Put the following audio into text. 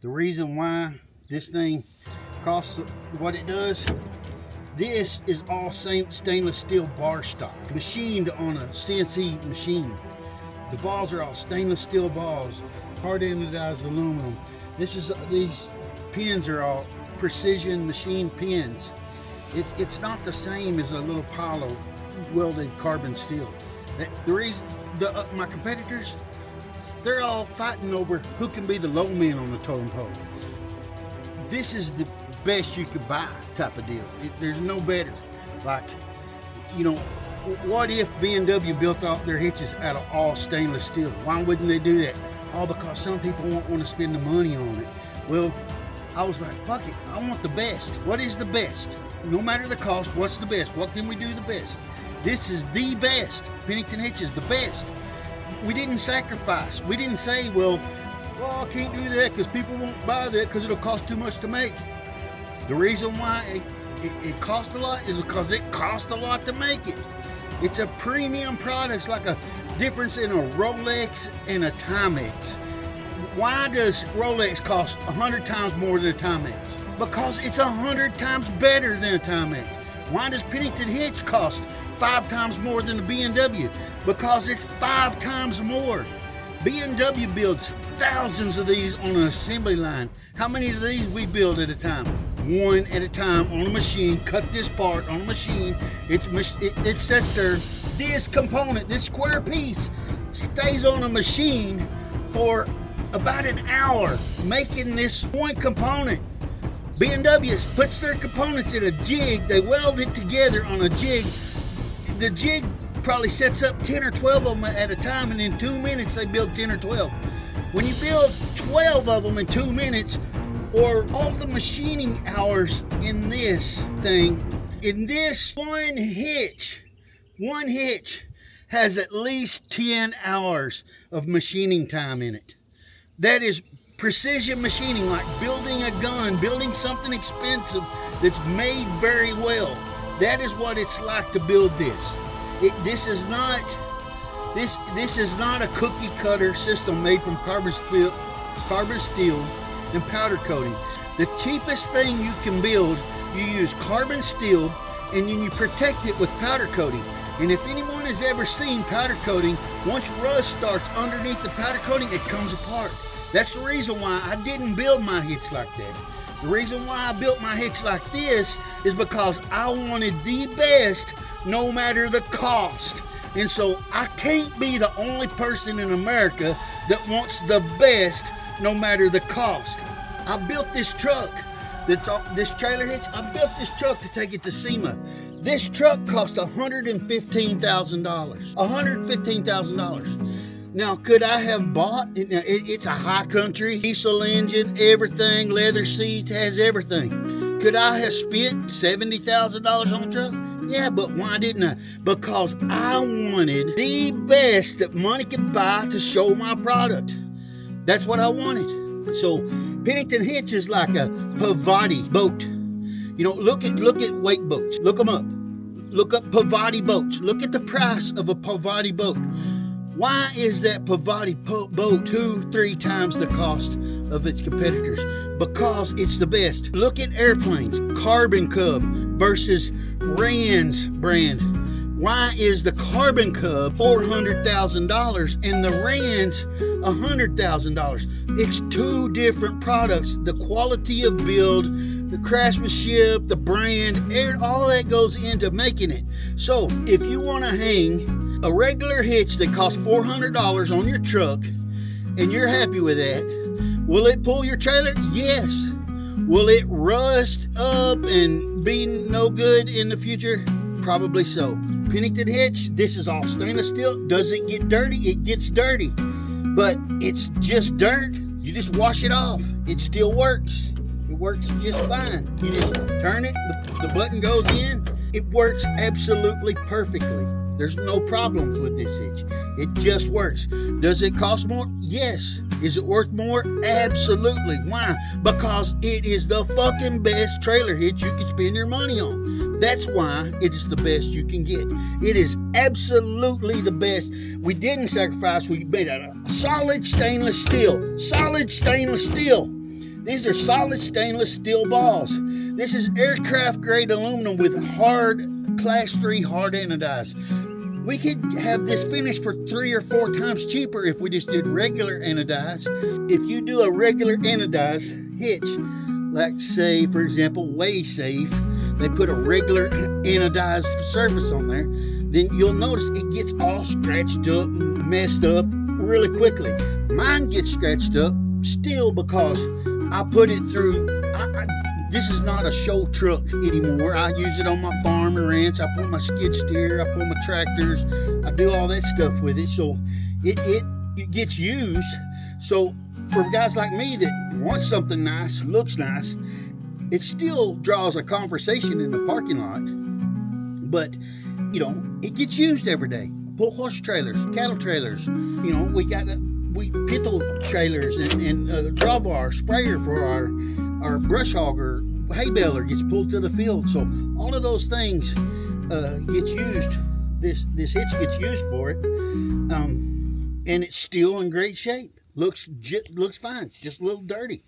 The reason why this thing costs what it does, this is all stainless steel bar stock, machined on a CNC machine. The balls are all stainless steel balls, hard anodized aluminum. These pins are all precision machine pins. It's not the same as a little pile of welded carbon steel. My competitors, they're all fighting over who can be the low man on the totem pole. This is the best you could buy type of deal. There's no better. Like, what if B&W built off their hitches out of all stainless steel? Why wouldn't they do that? All because some people won't want to spend the money on it. Well, I was like, fuck it, I want the best. What is the best? No matter the cost, what's the best? What can we do the best? This is the best. Pennington Hitch is the best. We didn't sacrifice. We didn't say, well, I can't do that because people won't buy that because it'll cost too much to make. The reason why it costs a lot is because it costs a lot to make it. It's a premium product. It's like a difference in a Rolex and a Timex. Why does Rolex cost 100 times more than a Timex? Because it's 100 times better than a Timex. Why does Pennington Hitch cost 5 times more than a B&W? Because it's 5 times more. B&W builds thousands of these on an assembly line. How many of these we build at a time? One at a time on a machine. Cut this part on a machine. It sits there. This component, this square piece, stays on a machine for about an hour making this one component. B&W puts their components in a jig. They weld it together on a jig. The jig probably sets up 10 or 12 of them at a time, and in 2 minutes they build 10 or 12. When you build 12 of them in 2 minutes, or all the machining hours in this thing, in this one hitch has at least 10 hours of machining time in it. That is precision machining, like building a gun, building something expensive that's made very well. That is what it's like to build this. This is not a cookie cutter system made from carbon steel and powder coating. The cheapest thing you can build, you use carbon steel and then you protect it with powder coating. And if anyone has ever seen powder coating, once rust starts underneath the powder coating, it comes apart. That's the reason why I didn't build my hitch like that. The reason why I built my hitch like this is because I wanted the best no matter the cost. And so I can't be the only person in America that wants the best no matter the cost. I built this truck, this trailer hitch, I built this truck to take it to SEMA. This truck cost $115,000. $115,000. Now, could I have bought, it's a high country, diesel engine, everything, leather seats, has everything. Could I have spent $70,000 on a truck? Yeah, but why didn't I? Because I wanted the best that money could buy to show my product. That's what I wanted. So Pennington Hitch is like a Pavati boat. Look at wake boats. Look them up. Look up Pavati boats. Look at the price of a Pavati boat. Why is that Pavati boat 2-3 times the cost of its competitors? Because it's the best. Look at airplanes. Carbon Cub versus Rand's brand. Why is the Carbon Cub $400,000 and the Rand's $100,000? It's two different products. The quality of build, the craftsmanship, the brand, all of that goes into making it. So if you want to hang a regular hitch that costs $400 on your truck and you're happy with that, will it pull your trailer? Yes. Will it rust up and be no good in the future? Probably so. Pennington Hitch, this is all stainless steel. Does it get dirty? It gets dirty. But it's just dirt. You just wash it off. It still works. It works just fine. You just turn it, the button goes in. It works absolutely perfectly. There's no problems with this hitch. It just works. Does it cost more? Yes. Is it worth more? Absolutely. Why? Because it is the fucking best trailer hitch you can spend your money on. That's why it is the best you can get. It is absolutely the best. We didn't sacrifice. We made it a solid stainless steel. Solid stainless steel. These are solid stainless steel balls. This is aircraft grade aluminum with hard class 3 hard anodized. We could have this finished for 3 or 4 times cheaper if we just did regular anodized. If you do a regular anodized hitch, like say for example Way Safe, they put a regular anodized surface on there, then you'll notice it gets all scratched up and messed up really quickly. Mine gets scratched up still because I put it through. This is not a show truck anymore. I use it on my farm and ranch. I put my skid steer, I put my tractors, I do all that stuff with it. So it gets used. So for guys like me that want something nice, looks nice, it still draws a conversation in the parking lot. But, you know, it gets used every day. Pull horse trailers, cattle trailers. You know, we pittle trailers and drawbar, sprayer for our brush hogger, hay baler gets pulled to the field. So all of those things gets used. This hitch gets used for it, and it's still in great shape. Looks fine. It's just a little dirty.